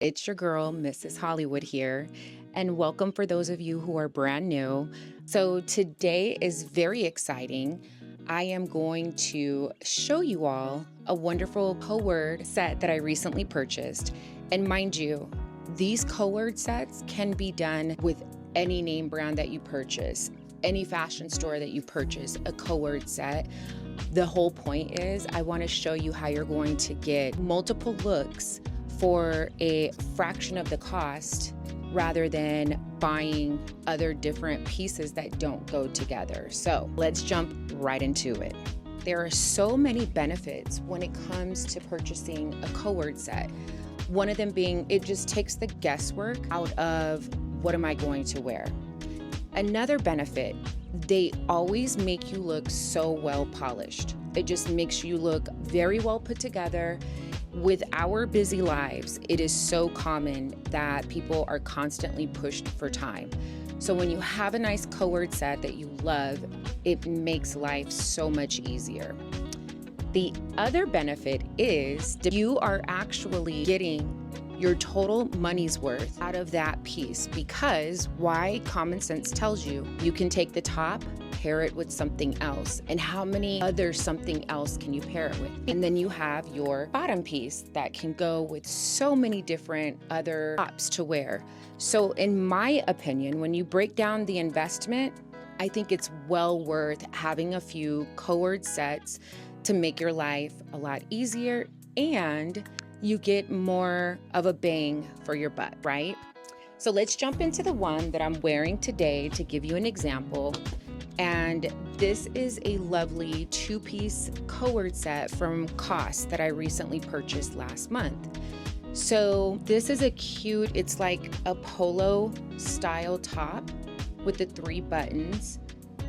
It's your girl, Mrs. Hollywood here, and welcome for those of you who are brand new. So today is very exciting. I am going to show you all a wonderful Co-ord set that I recently purchased. And mind you, these Co-ord sets can be done with any name brand that you purchase, any fashion store that you purchase, a Co-ord set. The whole point is I want to show you how you're going to get multiple looks for a fraction of the cost rather than buying other different pieces that don't go together. So let's jump right into it. There are so many benefits when it comes to purchasing a Co-ord set. One of them being it just takes the guesswork out of what am I going to wear. Another benefit, they always make you look so well polished. It just makes you look very well put together. With our busy lives, it is so common that people are constantly pushed for time. So when you have a nice Co-ord set that you love, it makes life so much easier. The other benefit is that you are actually getting your total money's worth out of that piece, because why? Common sense tells you you can take the top, pair it with something else, and how many other something else can you pair it with? And then you have your bottom piece that can go with so many different other tops to wear. So in my opinion, when you break down the investment, I think it's well worth having a few Co-ord sets to make your life a lot easier, and you get more of a bang for your buck, right? So let's jump into the one that I'm wearing today to give you an example. And this is a lovely two-piece Co-ord set from COS that I recently purchased last month. So this is a cute, it's like a polo style top with the 3 buttons.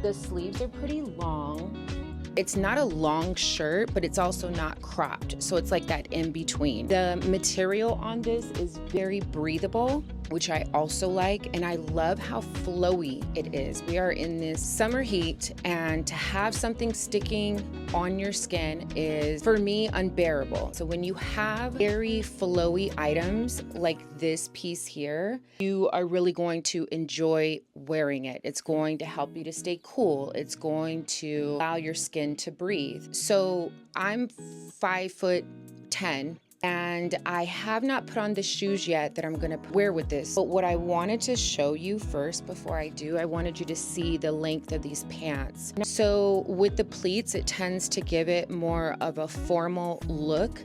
The sleeves are pretty long. It's not a long shirt, but it's also not cropped. So it's like that in between. The material on this is very breathable, which I also like, and I love how flowy it is. We are in this summer heat, and to have something sticking on your skin is, for me, unbearable. So when you have very flowy items like this piece here, you are really going to enjoy wearing it. It's going to help you to stay cool. It's going to allow your skin to breathe. So I'm 5'10", and I have not put on the shoes yet that I'm gonna wear with this. But what I wanted to show you first before I do, I wanted you to see the length of these pants. So with the pleats, it tends to give it more of a formal look.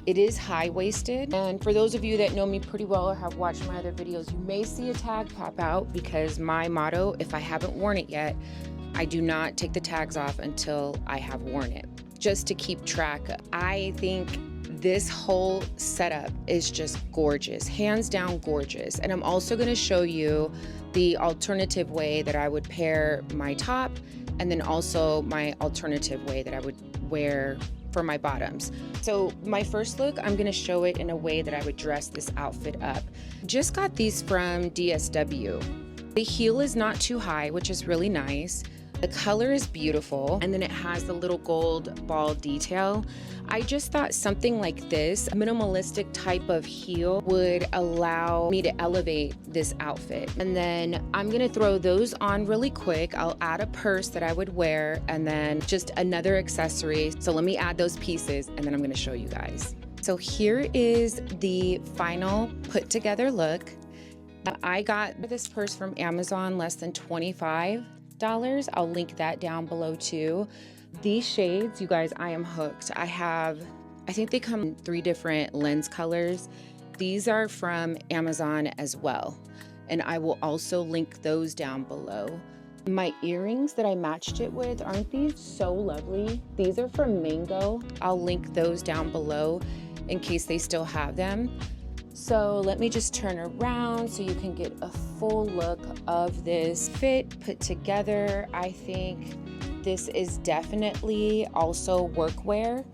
It is high-waisted, and for those of you that know me pretty well or have watched my other videos, you may see a tag pop out, because my motto, if I haven't worn it yet, I do not take the tags off until I have worn it, just to keep track of. I think this whole setup is just gorgeous, hands down gorgeous. And I'm also gonna show you the alternative way that I would pair my top, and then also my alternative way that I would wear for my bottoms. So my first look, I'm gonna show it in a way that I would dress this outfit up. Just got these from DSW. The heel is not too high, which is really nice. The color is beautiful, and then it has the little gold ball detail. I just thought something like this, a minimalistic type of heel, would allow me to elevate this outfit. And then I'm gonna throw those on really quick. I'll add a purse that I would wear, and then just another accessory. So let me add those pieces, and then I'm gonna show you guys. So here is the final put together look. I got this purse from Amazon, less than $25. I'll link that down below too. These shades, you guys, I am hooked. I think they come in 3 different lens colors. These are from Amazon as well, and I will also link those down below. My earrings that I matched it with, aren't these so lovely? These are from Mango. I'll link those down below in case they still have them. So let me just turn around so you can get a full look of this fit put together. I think this is definitely also workwear.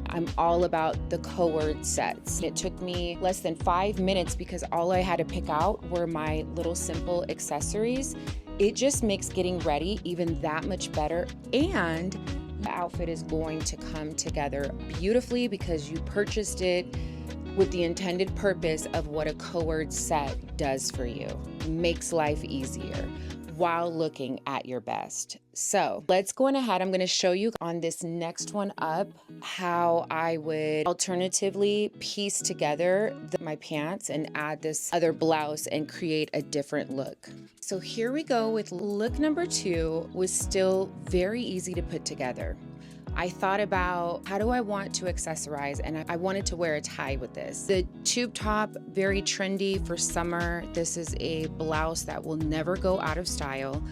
I'm all about the Co-ord sets. It took me less than 5 minutes because all I had to pick out were my little simple accessories. It just makes getting ready even that much better, and the outfit is going to come together beautifully because you purchased it with the intended purpose of what a Co-ord set does for you. Makes life easier while looking at your best. So let's go on ahead. I'm going to show you on this next one up how I would alternatively piece together my pants and add this other blouse and create a different look. So here we go with look number 2. Was still very easy to put together. I thought about how do I want to accessorize, and I wanted to wear a tie with this. The tube top, very trendy for summer. This is a blouse that will never go out of style.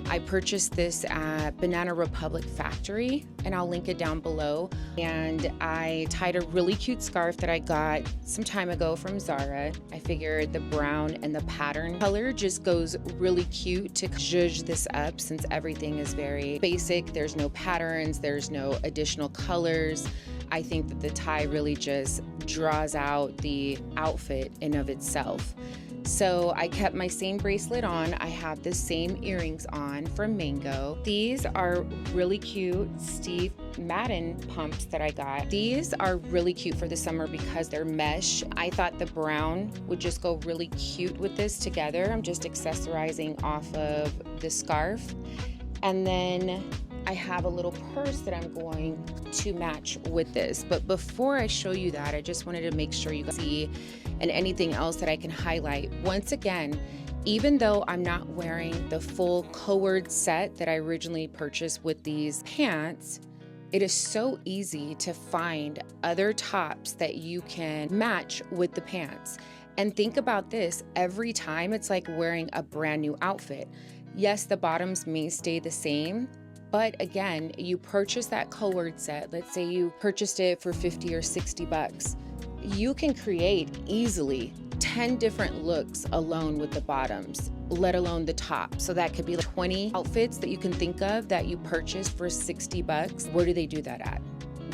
I purchased this at Banana Republic Factory, and I'll link it down below. And I tied a really cute scarf that I got some time ago from Zara. I figured the brown and the pattern color just goes really cute to zhuzh this up, since everything is very basic. There's no patterns, there's no additional colors. I think that the tie really just draws out the outfit in of itself. So I kept my same bracelet on. I have the same earrings on from Mango. These are really cute Steve Madden pumps that I got. These are really cute for the summer because they're mesh. I thought the brown would just go really cute with this together. I'm just accessorizing off of the scarf. And then I have a little purse that I'm going to match with this. But before I show you that, I just wanted to make sure you guys see and anything else that I can highlight. Once again, even though I'm not wearing the full Co-ord set that I originally purchased with these pants, it is so easy to find other tops that you can match with the pants. And think about this, every time it's like wearing a brand new outfit. Yes, the bottoms may stay the same, but again, you purchase that Co-ord set. Let's say you purchased it for 50 or 60 bucks. You can create easily 10 different looks alone with the bottoms, let alone the top. So that could be like 20 outfits that you can think of that you purchased for 60 bucks. Where do they do that at?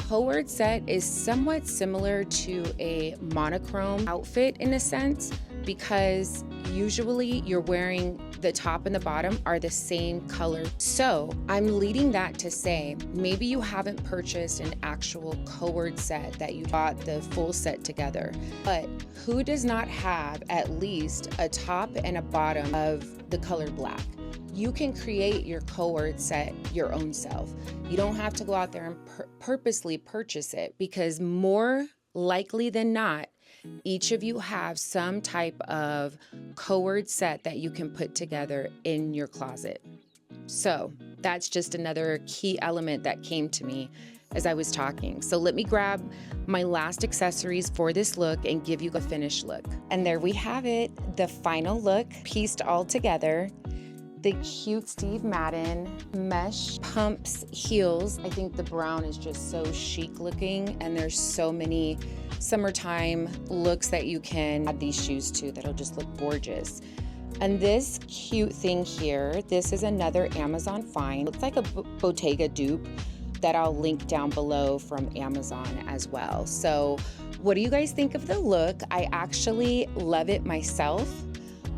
Co-ord set is somewhat similar to a monochrome outfit in a sense, because usually you're wearing the top and the bottom are the same color. So I'm leading that to say, maybe you haven't purchased an actual Co-ord set that you bought the full set together, but who does not have at least a top and a bottom of the color black? You can create your Co-ord set your own self. You don't have to go out there and purposely purchase it, because more likely than not, each of you have some type of Co-ord set that you can put together in your closet. So that's just another key element that came to me as I was talking. So let me grab my last accessories for this look and give you a finished look. And there we have it, the final look pieced all together. The cute Steve Madden mesh pumps heels. I think the brown is just so chic looking, and there's so many summertime looks that you can add these shoes to that'll just look gorgeous. And this cute thing here, this is another Amazon find. Looks like a Bottega dupe that I'll link down below from Amazon as well. So what do you guys think of the look? I actually love it myself.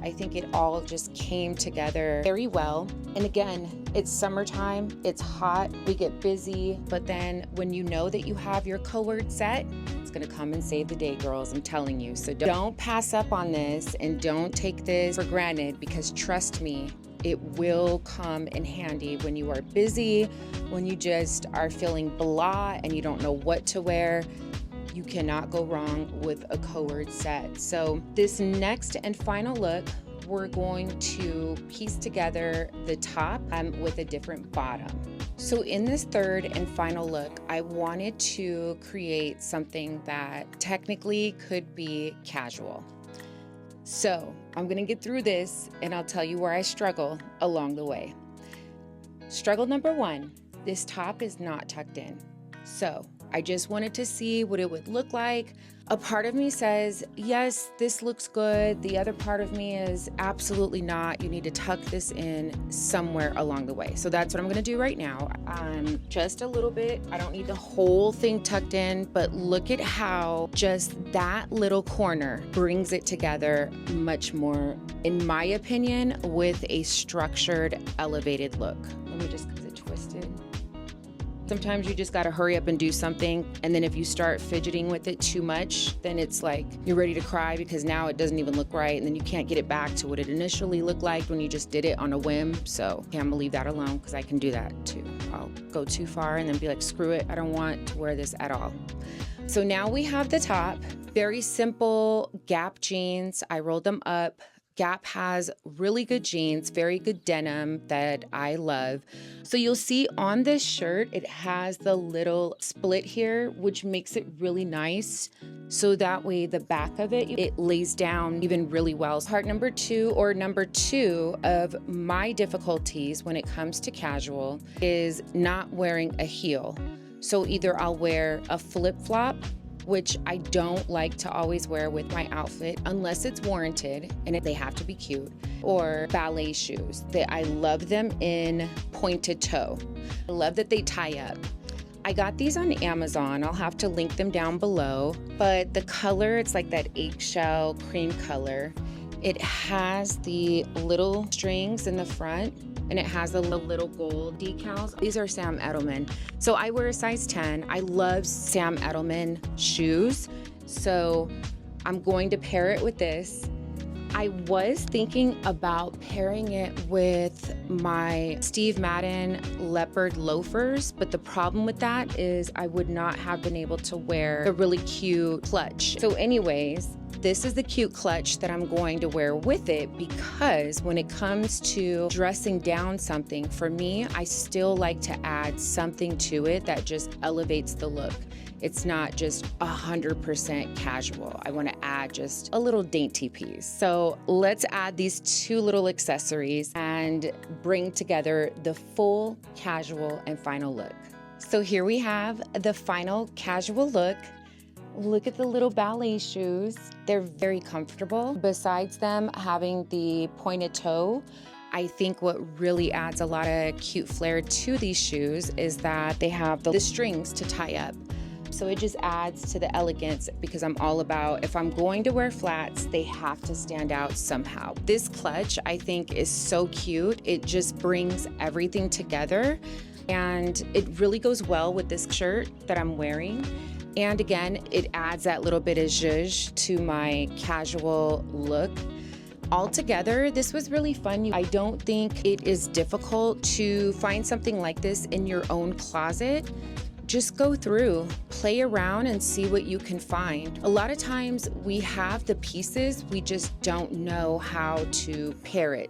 I think it all just came together very well. And again, it's summertime, it's hot, we get busy, but then when you know that you have your Co-ord set, it's gonna come and save the day, girls, I'm telling you. So don't pass up on this and don't take this for granted, because trust me, it will come in handy when you are busy, when you just are feeling blah and you don't know what to wear. You cannot go wrong with a Co-ord set. So this next and final look, we're going to piece together the top with a different bottom. So in this third and final look, I wanted to create something that technically could be casual. So I'm gonna get through this and I'll tell you where I struggle along the way. Struggle number 1, this top is not tucked in. So I just wanted to see what it would look like. A part of me says, yes, this looks good. The other part of me is absolutely not. You need to tuck this in somewhere along the way. So that's what I'm gonna do right now. Just a little bit. I don't need the whole thing tucked in, but look at how just that little corner brings it together much more, in my opinion, with a structured, elevated look. Let me just, because it twisted. Sometimes you just got to hurry up and do something. And then if you start fidgeting with it too much, then it's like you're ready to cry because now it doesn't even look right. And then you can't get it back to what it initially looked like when you just did it on a whim. So I'm gonna leave that alone because I can do that too. I'll go too far and then be like, screw it. I don't want to wear this at all. So now we have the top, very simple Gap jeans. I rolled them up. Gap has really good jeans, very good denim that I love. So you'll see on this shirt, it has the little split here, which makes it really nice. So that way the back of it lays down even really well. Part number two of my difficulties when it comes to casual is not wearing a heel. So either I'll wear a flip-flop, which I don't like to always wear with my outfit unless it's warranted and they have to be cute, or ballet shoes. I love them in pointed toe. I love that they tie up. I got these on Amazon. I'll have to link them down below, but the color, it's like that eggshell cream color. It has the little strings in the front and it has the little gold decals. These are Sam Edelman. So I wear a size 10. I love Sam Edelman shoes. So I'm going to pair it with this. I was thinking about pairing it with my Steve Madden leopard loafers, but the problem with that is I would not have been able to wear the really cute clutch. So anyways, this is the cute clutch that I'm going to wear with it, because when it comes to dressing down something, for me, I still like to add something to it that just elevates the look. It's not just 100% casual. I want to add just a little dainty piece. So let's add these two little accessories and bring together the full casual and final look. So here we have the final casual look. Look at the little ballet shoes. They're very comfortable. Besides them having the pointed toe, I think what really adds a lot of cute flair to these shoes is that they have the strings to tie up. So it just adds to the elegance, because I'm all about, if I'm going to wear flats, they have to stand out somehow. This clutch, I think, is so cute. It just brings everything together, and it really goes well with this shirt that I'm wearing. And again, it adds that little bit of zhuzh to my casual look. Altogether, this was really fun. I don't think it is difficult to find something like this in your own closet. Just go through, play around, and see what you can find. A lot of times we have the pieces, we just don't know how to pair it.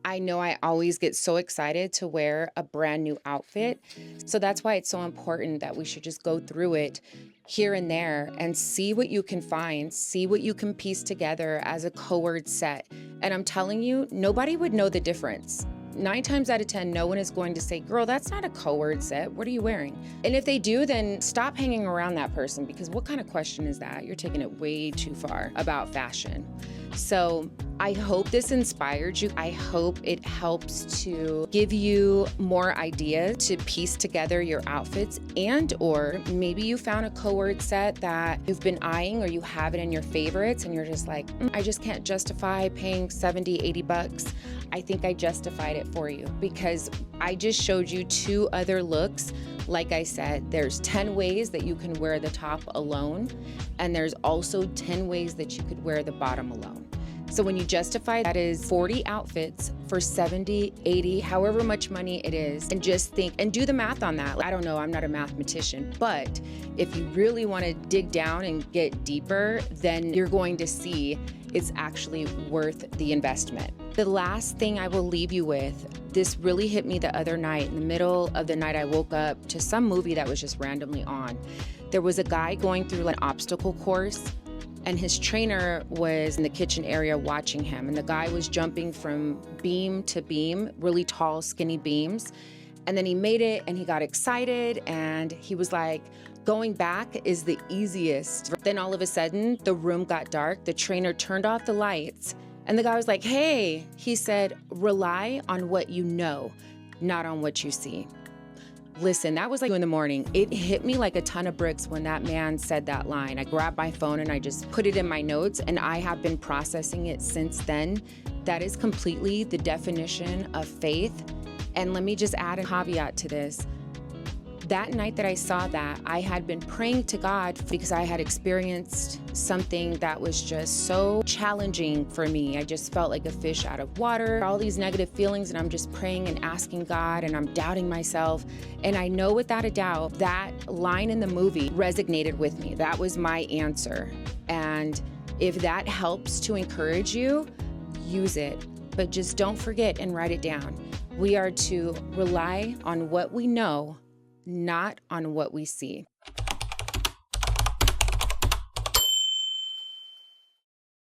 I know I always get so excited to wear a brand new outfit. So that's why it's so important that we should just go through it here and there and see what you can find, see what you can piece together as a Co-ord set. And I'm telling you, nobody would know the difference. 9 times out of 10, no one is going to say, girl, that's not a Co-ord set. What are you wearing? And if they do, then stop hanging around that person, because what kind of question is that? You're taking it way too far about fashion. So I hope this inspired you. I hope it helps to give you more ideas to piece together your outfits, and or maybe you found a Co-ord set that you've been eyeing, or you have it in your favorites and you're just like, I just can't justify paying 70, 80 bucks. I think I justified it for you, because I just showed you 2 other looks. Like I said, there's 10 ways that you can wear the top alone, and there's also 10 ways that you could wear the bottom alone. So when you justify, that is 40 outfits for 70, 80, however much money it is, and just think and do the math on that. I don't know, I'm not a mathematician, but if you really want to dig down and get deeper, then you're going to see it's actually worth the investment. The last thing I will leave you with, this really hit me the other night. In the middle of the night, I woke up to some movie that was just randomly on. There was a guy going through an obstacle course, and his trainer was in the kitchen area watching him. And the guy was jumping from beam to beam, really tall, skinny beams. And then he made it and he got excited and he was like, going back is the easiest. Then all of a sudden, the room got dark. The trainer turned off the lights and the guy was like, hey, he said, rely on what you know, not on what you see. Listen, that was like 2 in the morning. It hit me like a ton of bricks when that man said that line. I grabbed my phone and I just put it in my notes, and I have been processing it since then. That is completely the definition of faith. And let me just add a caveat to this. That night that I saw that, I had been praying to God because I had experienced something that was just so challenging for me. I just felt like a fish out of water, all these negative feelings, and I'm just praying and asking God, and I'm doubting myself. And I know without a doubt that line in the movie resonated with me. That was my answer. And if that helps to encourage you, use it. But just don't forget and write it down. We are to rely on what we know, not on what we see.